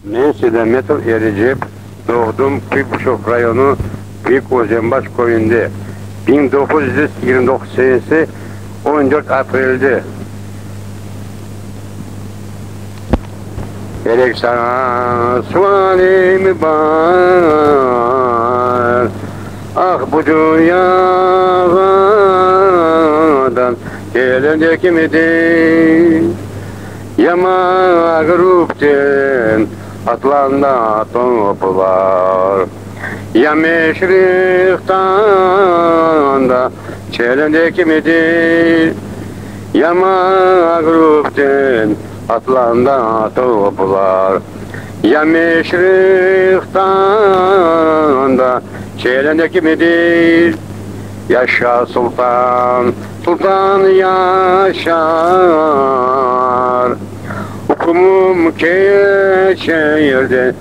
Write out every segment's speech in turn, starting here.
Men Sedemetov Ericep, doğdum Kuyukuşok rayonu Büyükozenbaş köyünde. 1929 senesi 14 April'de. Gerek sana sualim var, ah bu dünyadan gelecek midir? Yama grupten atlanda toplar, ya meşriktan da çelendeki midir? Yama grupten atlanda toplar, ya meşriktan da çelendeki midir? Yaşa sultan, sultan yaşar. Hukumum keçehirde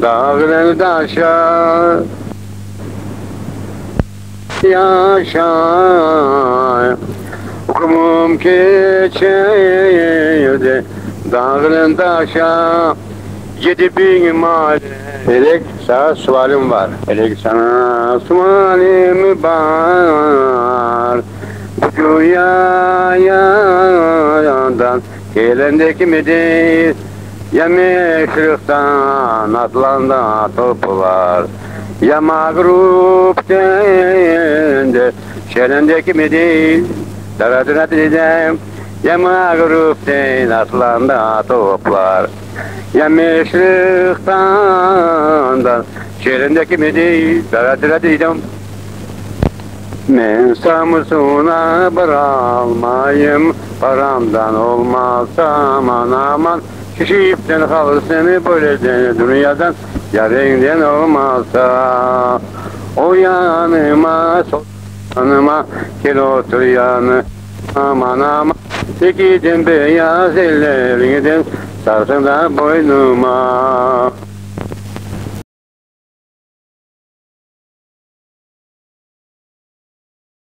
dağlar daşar. Yaşar. Hukumum keçehirde dağlar daşar. 7000 mal. Elek sana sualim var. Elek sana sualim var. Bu dünyadan gelendeki midir? Ya meşriktan atlanda toplar, ya mağrupten de şelendeki midir? Daradıra dedem, ya mağrupten atlanda toplar, ya meşriktan da şelendeki midir? Daradıra dedem. Men Samsun'a bırakmayım, paramdan olmazsa aman aman. Şişipten kalırsın böyleden dünyadan, yarından olmazsa. O yanıma, sol yanıma, gel otur yanı, aman aman. Tekiden beyaz ellerinden, sarsın da boynuma.